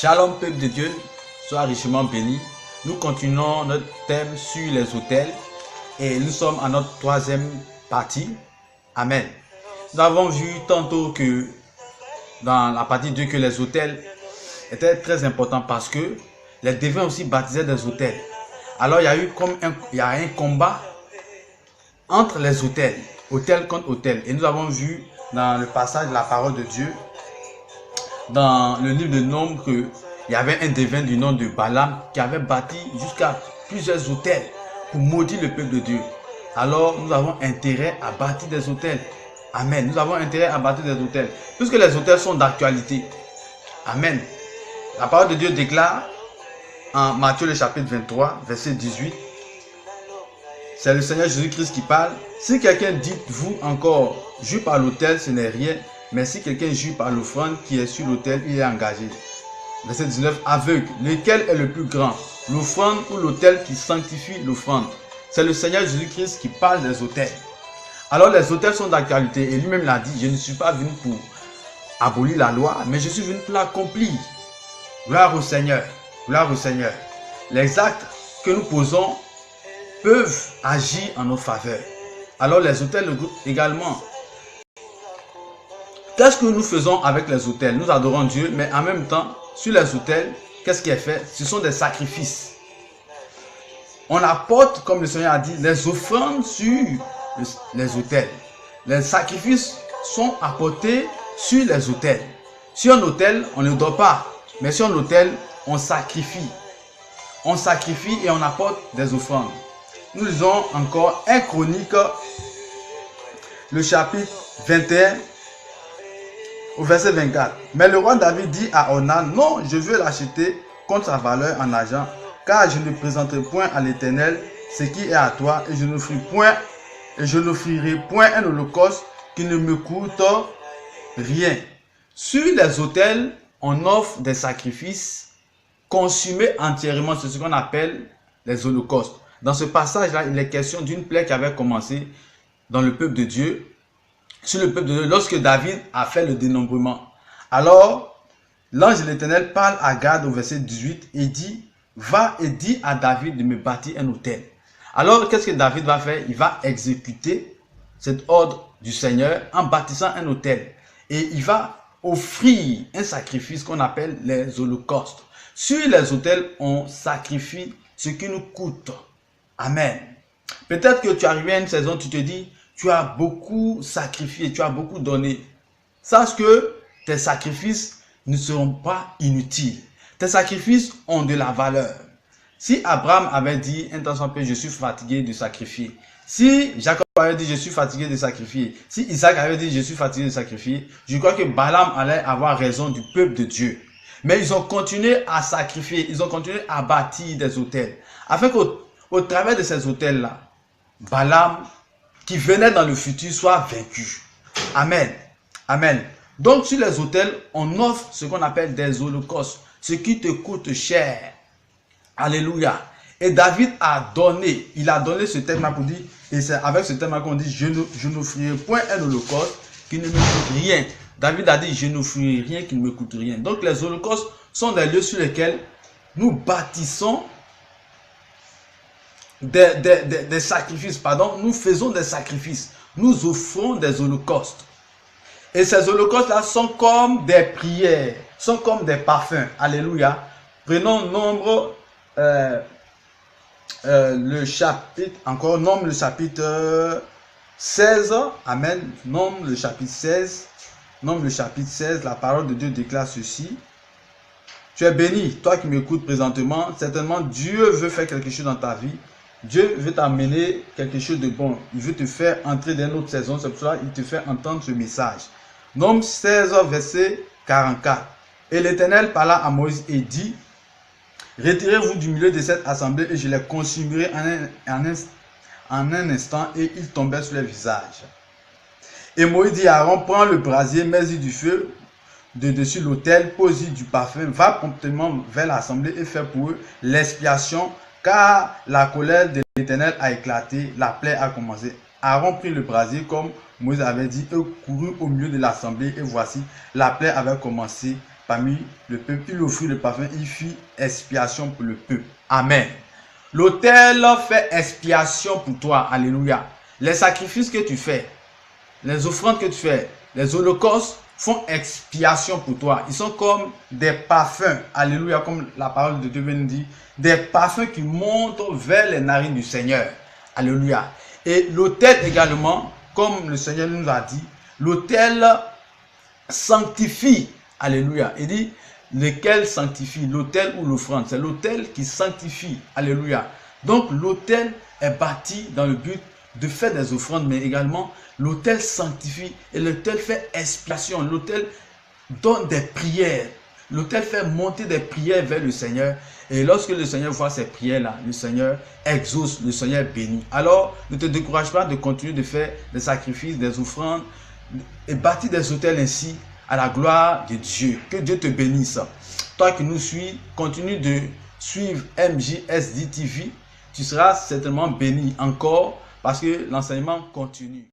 Shalom peuple de Dieu, sois richement béni. Nous continuons notre thème sur les autels et nous sommes à notre troisième partie. Amen. Nous avons vu tantôt que dans la partie 2 que les autels étaient très importants parce que les devins aussi baptisaient des autels. Alors il y a eu comme un combat entre les autels, autel contre autel. Et nous avons vu dans le passage de la parole de Dieu, dans le livre de Nombres, qu'il y avait un devin du nom de Balaam qui avait bâti jusqu'à plusieurs autels pour maudire le peuple de Dieu. Alors nous avons intérêt à bâtir des autels. Amen. Nous avons intérêt à bâtir des autels. Puisque les autels sont d'actualité. Amen. La parole de Dieu déclare en Matthieu le chapitre 23, verset 18. C'est le Seigneur Jésus-Christ qui parle. Si quelqu'un dit vous encore, jure par l'autel, ce n'est rien. Mais si quelqu'un jure par l'offrande qui est sur l'autel, il est engagé. Verset 19. Aveugle, lequel est le plus grand, l'offrande ou l'autel qui sanctifie l'offrande? C'est le Seigneur Jésus-Christ qui parle des autels. Alors les autels sont d'actualité et lui-même l'a dit, je ne suis pas venu pour abolir la loi, mais je suis venu pour l'accomplir. Gloire au Seigneur, gloire au Seigneur. Les actes que nous posons peuvent agir en notre faveur. Alors les autels également. Qu'est-ce que nous faisons avec les autels? Nous adorons Dieu, mais en même temps, sur les autels, qu'est-ce qui est fait? Ce sont des sacrifices. On apporte, comme le Seigneur a dit, les offrandes sur les autels. Les sacrifices sont apportés sur les autels. Sur un autel, on ne dort pas, mais sur un autel, on sacrifie. On sacrifie et on apporte des offrandes. Nous lisons encore 1 Chronique, le chapitre 21, au verset 24. Mais le roi David dit à Ornan, non, je veux l'acheter contre sa valeur en argent, car je ne présenterai point à l'Éternel ce qui est à toi, et je n'offrirai point un holocauste qui ne me coûte rien. Sur les autels, on offre des sacrifices consumés entièrement, c'est ce qu'on appelle les holocaustes. Dans ce passage-là, il est question d'une plaie qui avait commencé dans le peuple de Dieu, sur le peuple de Dieu, lorsque David a fait le dénombrement. Alors, l'ange de l'Éternel parle à Gad au verset 18 et dit, va et dis à David de me bâtir un autel. Alors, qu'est-ce que David va faire? Il va exécuter cet ordre du Seigneur en bâtissant un autel. Et il va offrir un sacrifice qu'on appelle les holocaustes. Sur les autels, on sacrifie ce qui nous coûte. Amen. Peut-être que tu es arrivé à une saison, tu te dis, tu as beaucoup sacrifié, tu as beaucoup donné. Sache que tes sacrifices ne seront pas inutiles. Tes sacrifices ont de la valeur. Si Abraham avait dit, intention paix, je suis fatigué de sacrifier. Si Jacob avait dit, je suis fatigué de sacrifier. Si Isaac avait dit, je suis fatigué de sacrifier. Je crois que Balaam allait avoir raison du peuple de Dieu. Mais ils ont continué à sacrifier. Ils ont continué à bâtir des autels. Afin qu'au travers de ces autels-là, Balaam, qui venait dans le futur, soit vaincu. Amen. Amen. Donc sur les autels, on offre ce qu'on appelle des holocaustes. Ce qui te coûte cher. Alléluia. Et David a donné, il a donné ce thème-là pour dire, et c'est avec ce thème-là qu'on dit, je n'offrirai point un holocauste qui ne me coûte rien. David a dit, je n'offrirai rien qui ne me coûte rien. Donc les holocaustes sont des lieux sur lesquels nous bâtissons des sacrifices, pardon, nous faisons des sacrifices, nous offrons des holocaustes. Et ces holocaustes-là sont comme des prières, sont comme des parfums. Alléluia. Prenons Nombre, le chapitre, encore Nombre le chapitre 16. Amen. Nombre le chapitre 16. Nombre le chapitre 16, la parole de Dieu déclare ceci. Tu es béni, toi qui m'écoutes présentement. Certainement, Dieu veut faire quelque chose dans ta vie. Dieu veut t'amener quelque chose de bon. Il veut te faire entrer dans une autre saison. C'est pour cela qu'il te fait entendre ce message. Nombre 16, verset 44. Et l'Éternel parla à Moïse et dit, retirez-vous du milieu de cette assemblée et je les consumerai en un instant. Et ils tombèrent sur les visages. Et Moïse dit à Aaron, prends le brasier, mets-y du feu de dessus l'autel, pose-y du parfum, va promptement vers l'assemblée et fais pour eux l'expiation, car la colère de l'Éternel a éclaté, la plaie a commencé. Aaron prit le brasier comme Moïse avait dit et courut au milieu de l'assemblée et voici, la plaie avait commencé parmi le peuple. Il offrit le parfum, il fit expiation pour le peuple. Amen. L'autel fait expiation pour toi. Alléluia. Les sacrifices que tu fais, les offrandes que tu fais, les holocaustes font expiation pour toi. Ils sont comme des parfums. Alléluia, comme la parole de Dieu nous dit. Des parfums qui montent vers les narines du Seigneur. Alléluia. Et l'autel également, comme le Seigneur nous a dit, l'autel sanctifie. Alléluia. Il dit, lequel sanctifie? L'autel ou l'offrande? C'est l'autel qui sanctifie. Alléluia. Donc l'autel est bâti dans le but de faire des offrandes, mais également l'autel sanctifie et l'autel fait expiation. L'autel donne des prières. L'autel fait monter des prières vers le Seigneur. Et lorsque le Seigneur voit ces prières-là, le Seigneur exauce, le Seigneur bénit. Alors, ne te décourage pas de continuer de faire des sacrifices, des offrandes et bâtir des autels ainsi à la gloire de Dieu. Que Dieu te bénisse. Toi qui nous suis, continue de suivre MJSD TV. Tu seras certainement béni encore parce que l'enseignement continue.